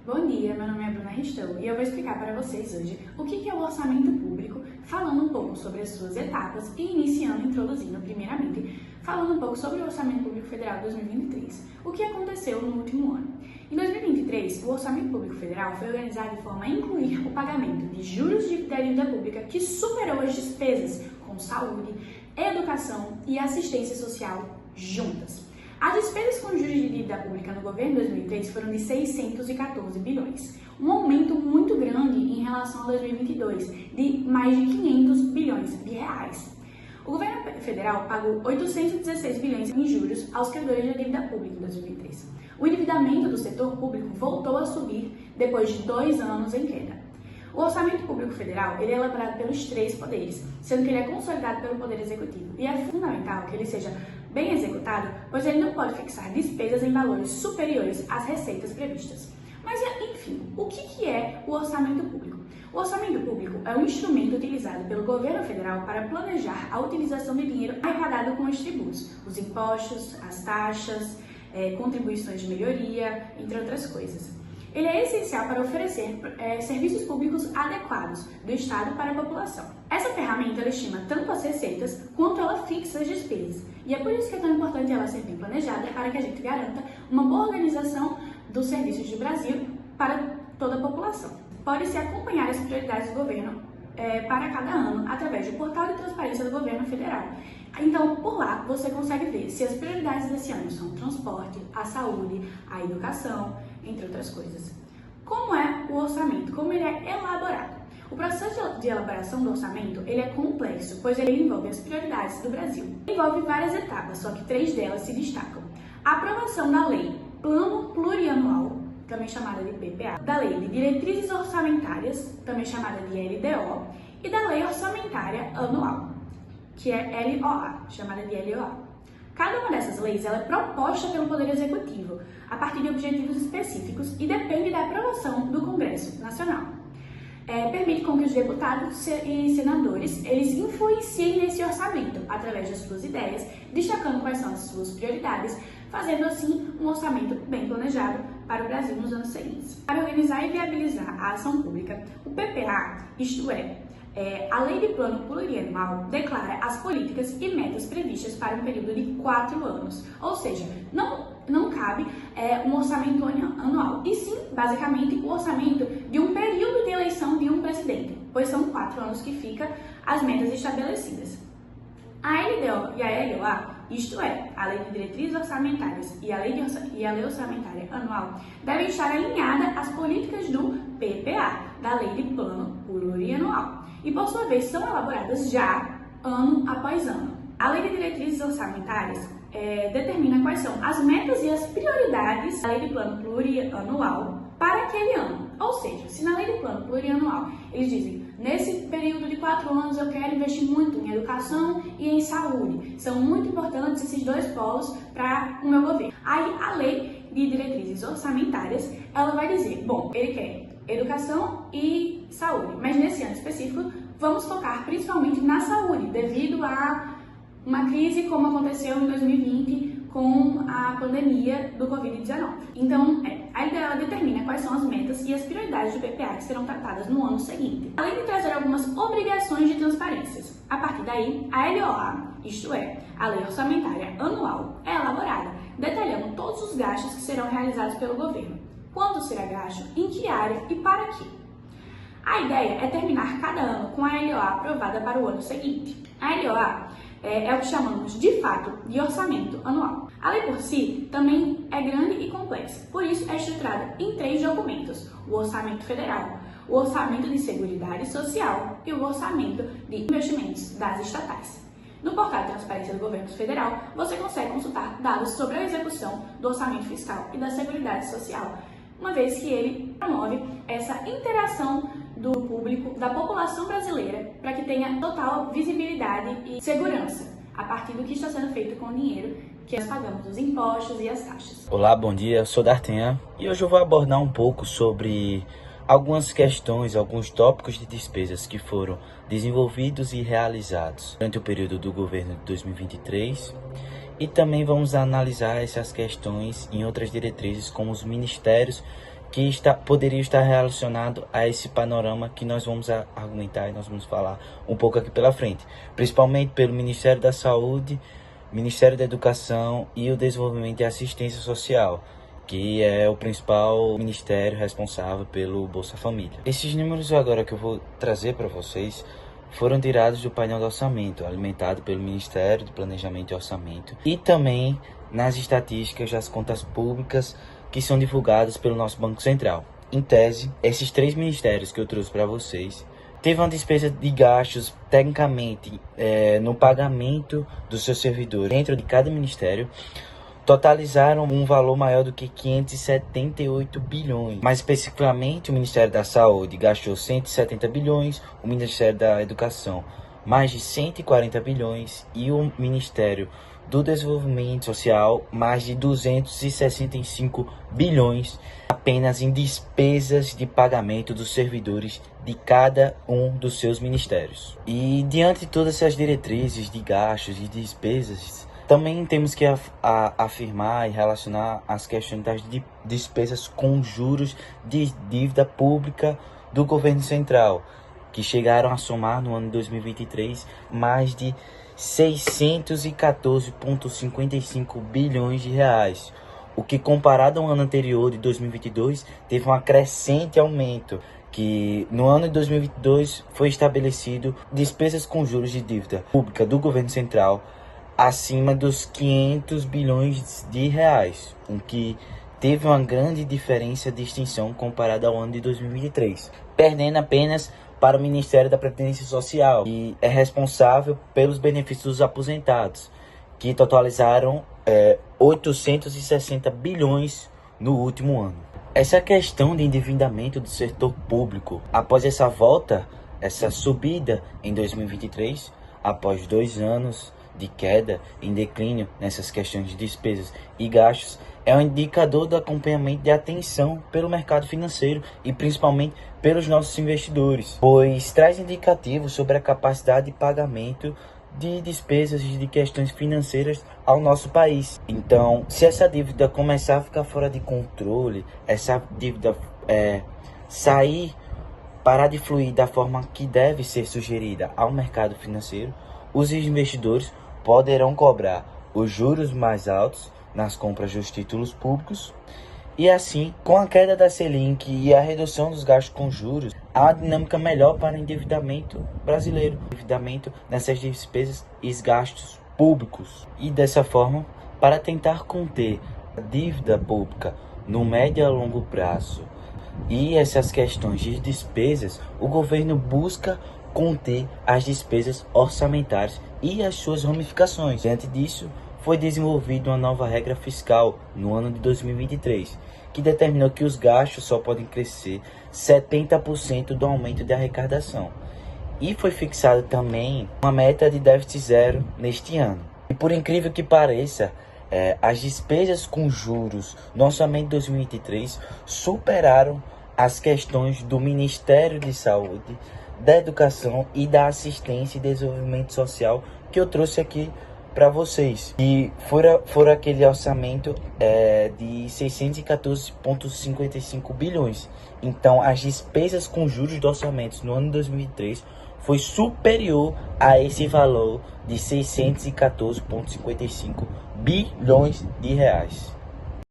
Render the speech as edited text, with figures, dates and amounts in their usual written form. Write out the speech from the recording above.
Bom dia, meu nome é Bruna Ristão e eu vou explicar para vocês hoje o que é o orçamento público, falando um pouco sobre as suas etapas e introduzindo primeiramente, falando um pouco sobre o Orçamento Público Federal de 2023, o que aconteceu no último ano. Em 2023, o Orçamento Público Federal foi organizado de forma a incluir o pagamento de juros da dívida pública que superou as despesas com saúde, educação e assistência social juntas. As despesas com juros de dívida pública no governo de 2003 foram de 614 bilhões, um aumento muito grande em relação a 2022, de mais de 500 bilhões de reais. O governo federal pagou 816 bilhões em juros aos credores da dívida pública em 2003. O endividamento do setor público voltou a subir depois de 2 anos em queda. O orçamento público federal ele é elaborado pelos 3 poderes, sendo que ele é consolidado pelo Poder Executivo. E é fundamental que ele seja bem executado, pois ele não pode fixar despesas em valores superiores às receitas previstas. Mas, enfim, o que é o orçamento público? O orçamento público é um instrumento utilizado pelo governo federal para planejar a utilização de dinheiro arrecadado com os tributos, os impostos, as taxas, contribuições de melhoria, entre outras coisas. Ele é essencial para oferecer serviços públicos adequados do Estado para a população. Essa ferramenta ela estima tanto as receitas quanto ela fixa as despesas. E é por isso que é tão importante ela ser bem planejada para que a gente garanta uma boa organização dos serviços do Brasil para toda a população. Pode-se acompanhar as prioridades do governo para cada ano através do portal de transparência do governo federal. Então, por lá, você consegue ver se as prioridades desse ano são o transporte, a saúde, a educação, entre outras coisas. Como é o orçamento? Como ele é elaborado? O processo de elaboração do orçamento ele é complexo, pois ele envolve as prioridades do Brasil. Envolve várias etapas, só que 3 delas se destacam. A aprovação da Lei Plano Plurianual, também chamada de PPA, da Lei de Diretrizes Orçamentárias, também chamada de LDO, e da Lei Orçamentária Anual, que é LOA, chamada de LOA. Cada uma dessas leis ela é proposta pelo Poder Executivo, a partir de objetivos específicos e depende da aprovação do Congresso Nacional. Permite com que os deputados e senadores eles influenciem nesse orçamento através das suas ideias, destacando quais são as suas prioridades, fazendo assim um orçamento bem planejado para o Brasil nos anos seguintes. Para organizar e viabilizar a ação pública, o PPA, isto é, a Lei de Plano Plurianual declara as políticas e metas previstas para um período de 4 anos, ou seja, não cabe um orçamento anual, e sim, basicamente, o orçamento de um período de eleição de um presidente, pois são 4 anos que ficam as metas estabelecidas. A LDO e a LOA, isto é, a Lei de Diretrizes Orçamentárias e a Lei Orçamentária Anual, devem estar alinhadas às políticas do PPA, da Lei de Plano Plurianual, e por sua vez são elaboradas já ano após ano. A Lei de Diretrizes Orçamentárias determina quais são as metas e as prioridades da Lei de Plano Plurianual para aquele ano. Ou seja, se na Lei de Plano Plurianual eles dizem, nesse período de 4 anos eu quero investir muito em educação e em saúde, são muito importantes esses 2 polos para o meu governo. Aí a Lei de Diretrizes Orçamentárias, ela vai dizer, bom, ele quer educação e saúde, mas nesse ano específico vamos focar principalmente na saúde, devido a uma crise como aconteceu em 2020 com a pandemia do Covid-19. Então, a LDO determina quais são as metas e as prioridades do PPA que serão tratadas no ano seguinte, além de trazer algumas obrigações de transparências. A partir daí, a LOA, isto é, a Lei Orçamentária Anual, é elaborada, detalhando todos os gastos que serão realizados pelo governo, quanto será gasto, em que área e para quê. A ideia é terminar cada ano com a LOA aprovada para o ano seguinte. A LOA é o que chamamos de fato de orçamento anual. A lei por si também é grande e complexa, por isso é estruturada em 3 documentos: o orçamento federal, o orçamento de seguridade social e o orçamento de investimentos das estatais. No portal de transparência do governo federal, você consegue consultar dados sobre a execução do orçamento fiscal e da seguridade social, uma vez que ele promove essa interação do público, da população brasileira, para que tenha total visibilidade e segurança a partir do que está sendo feito com o dinheiro que nós pagamos, os impostos e as taxas. Olá, bom dia, eu sou D'Artagnan e hoje eu vou abordar um pouco sobre algumas questões, alguns tópicos de despesas que foram desenvolvidos e realizados durante o período do governo de 2023 e também vamos analisar essas questões em outras diretrizes como os ministérios que poderia estar relacionado a esse panorama que nós vamos argumentar e nós vamos falar um pouco aqui pela frente, principalmente pelo Ministério da Saúde, Ministério da Educação e o Desenvolvimento e Assistência Social, que é o principal ministério responsável pelo Bolsa Família. Esses números agora que eu vou trazer para vocês foram tirados do painel do orçamento, alimentado pelo Ministério do Planejamento e Orçamento, e também nas estatísticas das contas públicas que são divulgadas pelo nosso Banco Central. Em tese, esses 3 ministérios que eu trouxe para vocês teve uma despesa de gastos, tecnicamente, no pagamento dos seus servidores dentro de cada ministério, totalizaram um valor maior do que 578 bilhões. Mais especificamente, o Ministério da Saúde gastou 170 bilhões, o Ministério da Educação mais de 140 bilhões e o Ministério do Desenvolvimento Social mais de 265 bilhões apenas em despesas de pagamento dos servidores de cada um dos seus ministérios. E diante de todas essas diretrizes de gastos e despesas, também temos que afirmar e relacionar as questões das despesas com juros de dívida pública do governo central, que chegaram a somar no ano de 2023 mais de 614,55 bilhões de reais, o que comparado ao ano anterior de 2022 teve um crescente aumento, que no ano de 2022 foi estabelecido despesas com juros de dívida pública do governo central acima dos 500 bilhões de reais, o que teve uma grande diferença de extinção comparada ao ano de 2023, perdendo apenas para o Ministério da Previdência Social, que é responsável pelos benefícios dos aposentados, que totalizaram 860 bilhões no último ano. Essa questão de endividamento do setor público, após essa volta, essa subida em 2023, após 2 anos de queda, em declínio nessas questões de despesas e gastos, é um indicador do acompanhamento de atenção pelo mercado financeiro e principalmente pelos nossos investidores, pois traz indicativos sobre a capacidade de pagamento de despesas e de questões financeiras ao nosso país. Então, se essa dívida começar a ficar fora de controle, essa dívida parar de fluir da forma que deve ser sugerida ao mercado financeiro, os investidores poderão cobrar os juros mais altos nas compras dos títulos públicos e assim, com a queda da Selic e a redução dos gastos com juros, há uma dinâmica melhor para o endividamento brasileiro, endividamento nessas despesas e gastos públicos. E dessa forma, para tentar conter a dívida pública no médio a longo prazo e essas questões de despesas, o governo busca conter as despesas orçamentárias e as suas ramificações. Diante disso, foi desenvolvida uma nova regra fiscal no ano de 2023, que determinou que os gastos só podem crescer 70% do aumento de arrecadação. E foi fixada também uma meta de déficit zero neste ano. E por incrível que pareça, as despesas com juros no orçamento de 2023 superaram as questões do Ministério de Saúde, da Educação e da Assistência e Desenvolvimento Social que eu trouxe aqui para vocês. E foram aquele orçamento de 614,55 bilhões. Então, as despesas com juros do orçamento no ano de 2003 foi superior a esse valor de 614,55 bilhões de reais.